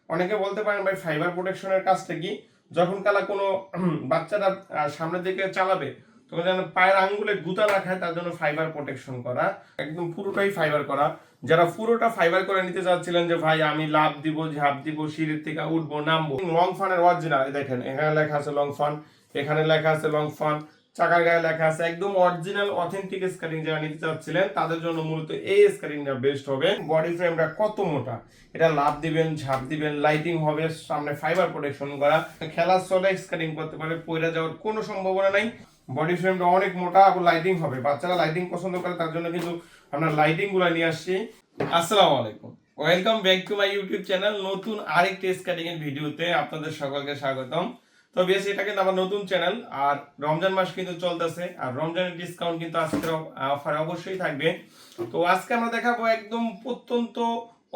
অনেকে বলতে পারেন ভাই ফাইবার প্রোটেকশনের কাজটা কি? যখন কালা কোনো বাচ্চারা সামনের দিকে চালাবে তখন যেন পায়ের আঙ্গুলে গুতা না খায় তার জন্য ফাইবার প্রোটেকশন করা, একদম পুরোটাই ফাইবার করা। যারা পুরোটা ফাইবার করে নিতে চাচ্ছিলেন যে ভাই আমি লাভ দিব, ঝাঁপ দিব, সিঁড়ির থেকে উঠবো নামবো, লং ফানের অরিজিনাল দেখেন এখানে লেখা আছে লং ফান, এখানে লেখা আছে লং ফান, চাকার গায়ে লেখা আছে একদম অরিজিনাল অথেন্টিক স্কার্টিং যারা নিতে চাচ্ছিলেন তাদের জন্য মূলত এই স্কার্টিংটা বেস্ট হবে। বডি ফ্রেমটা কত মোটা, এটা লাভ দিবেন, ঝাঁপ দিবেন, লাইটিং হবে, সামনে ফাইবার প্রোটেকশন করা, খেলার চলে স্কার্টিং করতে পারে, পয়রা যাওয়ার কোনো সম্ভাবনা নাই। বডি ফ্রেমটা অনেক মোটা এবং লাইটিং হবে, বাচ্চারা লাইটিং পছন্দ করে তার জন্য কিন্তু আমরা লাইটিং গুলো নিয়ে আসছি। আসসালামু আলাইকুম, welcome back to my YouTube channel. নতুন আরেকটি স্কার্টিং এর ভিডিওতে আপনাদের সকলকে স্বাগতম। তো বেশ, এটা কিন্তু আমার নতুন চ্যানেল, আর রমজান মাস কিন্তু চলতেছে, আর রমজানের ডিসকাউন্ট কিন্তু আজকের অফারে অবশ্যই থাকবে। তো আজকে আমরা দেখাবো একদম প্রত্যন্ত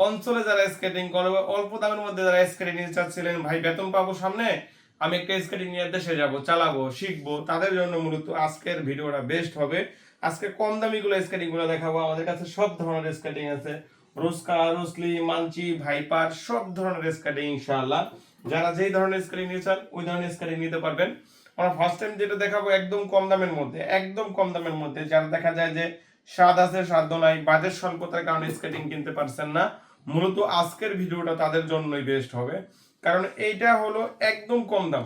অঞ্চলে যারা স্কেটিং করবে, অল্প দামের মধ্যে যারা স্কেটিং নিতে চাচ্ছিলেন, ভাই বেতন পাবো সামনে, আমি একটা স্কেটিং নিয়ে দেশে যাব, চালাবো, শিখবো, তাদের জন্য মূলত আজকের ভিডিওটা বেস্ট হবে। আজকে কম দামি গুলো স্কেটিং গুলো দেখাবো। আমাদের কাছে সব ধরনের স্কেটিং আছে, রোস্কা, রোসলি, মানচি, ভাইপার, সব ধরনের স্কেটিং ইনশাআল্লাহ। যারা যেই ধরনের স্কেটিং নিতে চান ওই ধরনের স্কেটিং নিতে পারবেন। আমরা ফার্স্ট টাইম যেটা দেখাবো একদম কম দামের মধ্যে, একদম কম দামের মধ্যে, যারা দেখা যায় যে স্বাদ আছে সাধ্য নাই, বাজেট স্বল্পতার কারণে স্কেটিং কিনতে পারছেন না, মূলত আজকের ভিডিওটা তাদের জন্যই বেস্ট হবে। কারণ এইটা হলো একদম কম দাম,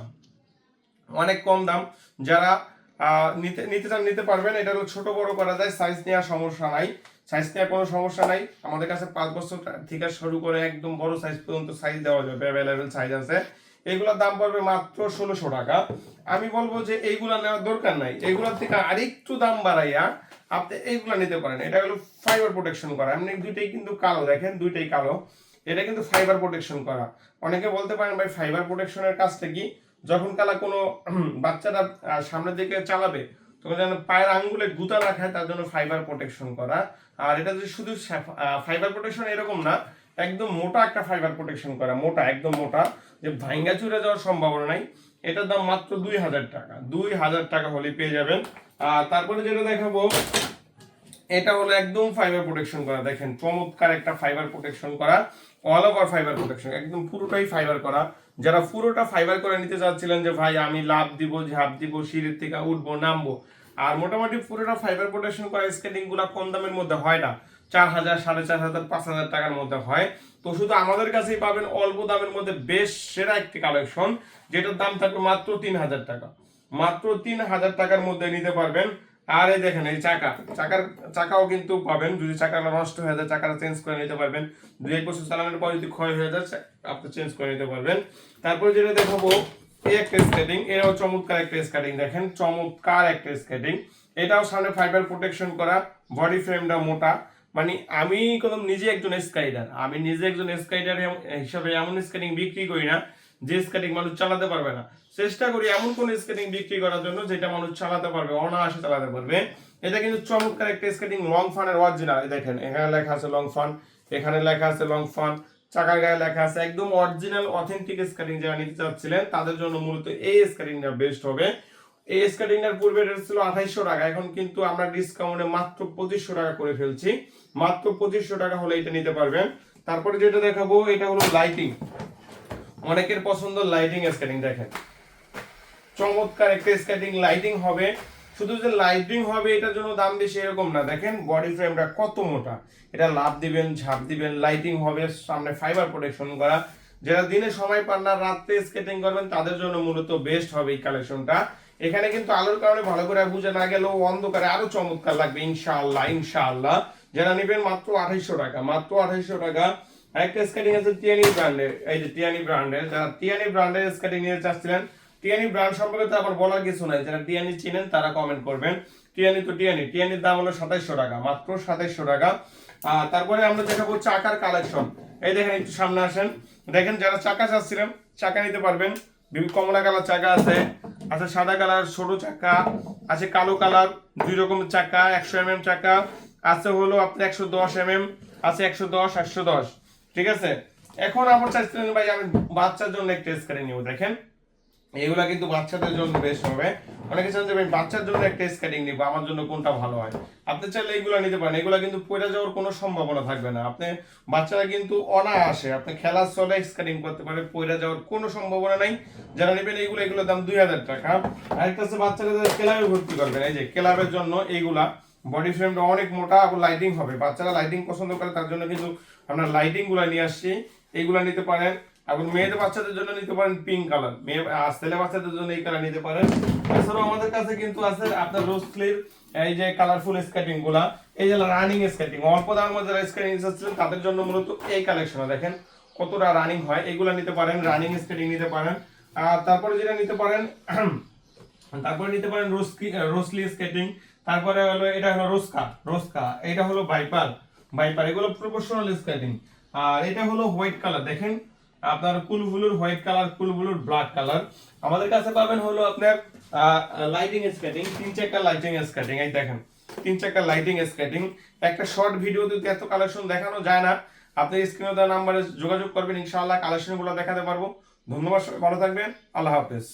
অনেক কম দাম। যারা নিতে নিতে চান নিতে পারবেন। এটা হলো ছোট বড় করা যায়, সাইজ নেওয়ার সমস্যা নাই, সাইজ নেওয়ার কোনো সমস্যা নাই। আমাদের কাছে 5 বছর থেকে শুরু করে একদম বড় সাইজ পর্যন্ত সাইজ দেওয়া যাবে, অ্যাভেলেবেল সাইজ আছে। এগুলোর দাম পড়বে মাত্র 1600 টাকা। আমি বলবো যে এইগুলা নেওয়ার দরকার নাই, এইগুলোর থেকে আরেকটু দাম বাড়াইয়া আপনি এইগুলা নিতে পারেন। এটা হলো ফাইবার প্রোটেকশন করা, এমনি দুইটাই কিন্তু কালো, দেখেন দুইটাই কালো, এটা কিন্তু ফাইবার প্রোটেকশন করা। অনেকে বলতে পারেন ভাই ফাইবার প্রোটেকশনের কাজটা কি? যখন কালা কোনো বাচ্চারা সামনের দিকে চালাবে তখন যেন পায়ের আঙ্গুলে গুতা না খায় তার জন্য ফাইবার প্রোটেকশন করা। আর এটা যে শুধু ফাইবার প্রোটেকশন এরকম না, একদম মোটা একটা ফাইবার প্রোটেকশন করা, মোটা, একদম মোটা, যে ভাঙ্গা চুরে যাওয়ার সম্ভাবনা নাই। এটার দাম মাত্র 2000 টাকা, 2000 টাকা হলে পেয়ে যাবেন। আর তারপরে যেটা দেখাবো এটা হলো একদম ফাইবার প্রোটেকশন করা, দেখেন চমৎকার একটা ফাইবার প্রোটেকশন করা, অল ওভার ফাইবার প্রোটেকশন, একদম পুরোটাই ফাইবার করা। যারা পুরোটা ফাইবার করে নিতে চাচ্ছিলেন যে ভাই আমি লাভ দিব, ঝাঁপ দিব, সিঁড়ির থেকে উঠবো, নামবো, আর মোটামুটি পুরোটা ফাইবার প্রোটেকশন করা স্কেটিং গুলা কম দামের মধ্যে হয় না, 4000, 4500, 5000 টাকার মধ্যে হয়। তো শুধু আমাদের কাছেই পাবেন অল্প দামের মধ্যে বেশ সেরা একটি কালেকশন, যেটার দাম থাকবে মাত্র 3000 টাকা, মাত্র 3000 টাকার মধ্যে নিতে পারবেন। আর এই দেখেন এই চাকাও কিন্তু পাবেন, যদি চাকাটা নষ্ট হয়ে যায় চাকাটা চেঞ্জ করে নিতে পারবেন, 2-1 বছর চালানোর পর যদি ক্ষয় হয়ে যায় আপনি চেঞ্জ করে নিতে পারবেন। তারপরে যেটা দেখাবো এই একটা স্কেটিং, এটাও চমৎকার একটা স্কেটিং, দেখেন চমৎকার একটা স্কেটিং, এটাও সামনে ফাইবার প্রোটেকশন করা, বডি ফ্রেমটা মোটা। মানে আমি নিজে একজন স্কাইডার, আমি নিজে একজন স্কাইডার হিসাবে এমন স্কেটিং বিক্রি করি না যে স্কেটিং মানুষ চালাতে পারবে না। চেষ্টা করি এমন কোন স্কেটিং বিক্রি করার জন্য যেটা মানুষ চালাতে পারবে, অনায়াসে চালাতে পারবে। এটা কিন্তু চমৎকার একটা স্কেটিং, লং ফানের অরিজিনাল, দেখেন এখানে লেখা আছে লং ফান, এখানে লেখা আছে লং ফান, চাকার গায়ে লেখা আছে একদম অরিজিনাল অথেন্টিক স্কেটিং যারা নিতে চাচ্ছিলেন তাদের জন্য মূলত এই স্কেটিংটা বেস্ট হবে। এই স্কেটিংটার পূর্বে রেট ছিল 2800 টাকা, এখন কিন্তু আমরা ডিসকাউন্টে মাত্র 2500 টাকা করে ফেলছি, মাত্র 2500 টাকা হলে এটা নিতে পারবেন। তারপরে যেটা দেখাবো এটা হলো লাইটিং, অনেকের পছন্দ লাইটিং স্কেটিং, দেখেন চমৎকার একটা স্কেটিং, লাইটিং হবে। শুধু যে লাইটিং হবে এটার জন্য দাম বেশি এরকম না, দেখেন বডি ফ্রেমটা কত মোটা, এটা লাভ দিবেন, ঝাঁপ দিবেন, লাইটিং হবে, সামনে ফাইবার প্রোটেকশন করা। যারা দিনে সময় পান না রাতে স্কেটিং করবেন তাদের জন্য মূলত বেস্ট হবে এই কালেকশনটা। এখানে কিন্তু আলোর কারণে ভালো করে বুঝে না গেলেও অন্ধকারে আরো চমৎকার লাগবে ইনশাআল্লাহ, ইনশাআল্লাহ। যারা নেবেন মাত্র 2800 টাকা, মাত্র 2800 টাকা। একটা স্কেটিং আছে টিয়ানি ব্র্যান্ডের, এই যে টিয়ানি ব্র্যান্ডের, যারা টিয়ানি ব্র্যান্ডের স্কেটিং নিতে চাচ্ছিলেন, টিয়ানি ব্র্যান্ড সম্পর্কে তো আবার বলার কিছু নাই, যারা টিয়ানি চিনেন তারা কমেন্ট করবেন। টিয়ানি তো টিয়ানি, টিয়ানির দাম হলো 2700 টাকা, মাত্র 2700 টাকা। তারপরে আমরা দেখাবো চাকার কালেকশন, এই দেখেন একটু সামনে আসেন, দেখেন যারা চাকা চাচ্ছিলেন চাকা নিতে পারবেন। কমলা কালার চাকা আছে, আচ্ছা সাদা কালার ছোট চাকা আছে, কালো কালার, 2 রকমের চাকা, 100 mm চাকা আছে, হলো আপনি 110 mm আছে, 110, 810, ঠিক আছে। এখন আমার চাইছিলেন ভাই আমি বাচ্চার জন্য একটা স্কেটিং নিব, দেখেন এগুলা কিন্তু বাচ্চাদের জন্য বেশ হবে। অনেকে চান যে আমি বাচ্চার জন্য একটা স্কেটিং নিবো, আমার জন্য কোনটা ভালো হয়। আপনি চাইলে এইগুলো নিতে পারেন, এগুলো কিন্তু পড়ে যাওয়ার কোনো সম্ভাবনা থাকবে না। আপনি বাচ্চারা কিন্তু অনায়াসে আপনি খেলার চলে স্কেটিং করতে পারে, পড়ে যাওয়ার কোনো সম্ভাবনা নাই। যারা নেবেন এইগুলো, এগুলোর দাম 2000 টাকা। আরেকটা হচ্ছে বাচ্চাদের ক্লাবে ভর্তি করবেন, এই যে ক্লাবের জন্য এইগুলা বডি ফ্রেমটা অনেক মোটা এবং লাইটিং হবে, বাচ্চারা লাইটিং পছন্দ করে, তার জন্য কিন্তু আমরা লাইটিং গুলা নিয়ে আসছি, এইগুলা নিতে পারেন। এখন মেয়েদের বাচ্চাদের জন্য নিতে পারেন পিঙ্ক কালার, মেয়ে ছেলে বাচ্চাদের জন্য এই কালার নিতে পারেন। এছাড়াও আমাদের কাছে কিন্তু আছে আপনার রোজ ক্লির এই যে কালারফুল স্কেটিং গুলা, এই যে রানিং স্কেটিং, অল্প দামের মধ্যে যারা স্কেটিং চাচ্ছিলেন তাদের জন্য মূলত এই কালেকশন দেখেন কতটা রানিং হয়, এগুলা নিতে পারেন, রানিং স্কেটিং নিতে পারেন। আর তারপরে যেটা নিতে পারেন তারপরে নিতে পারেন রোসলি স্কেটিং, তারপরে হলো এটা হলো রোস্কা, এটা হলো ভাইপার, এগুলো প্রফেশনাল স্কেটিং। আর এটা হলো হোয়াইট কালার, দেখেন আপনার কুলবুলুর হোয়াইট কালার, কুলবুলুর ব্ল্যাক কালার। আমাদের কাছে পাবেন হলো আপনার লাইটিং স্কেটিং, 3 চাকার লাইটিং স্কেটিং, এই দেখেন 3 চাকার লাইটিং স্কেটিং। একটা শর্ট ভিডিওতে এত কালেকশন দেখানো যায় না, আপনি স্ক্রিনে দেওয়া নাম্বারে যোগাযোগ করবেন, ইনশাআল্লাহ কালেকশনগুলো দেখাতে পারবো। ধন্যবাদ, সবাই ভালো থাকবেন, আল্লাহ হাফেজ।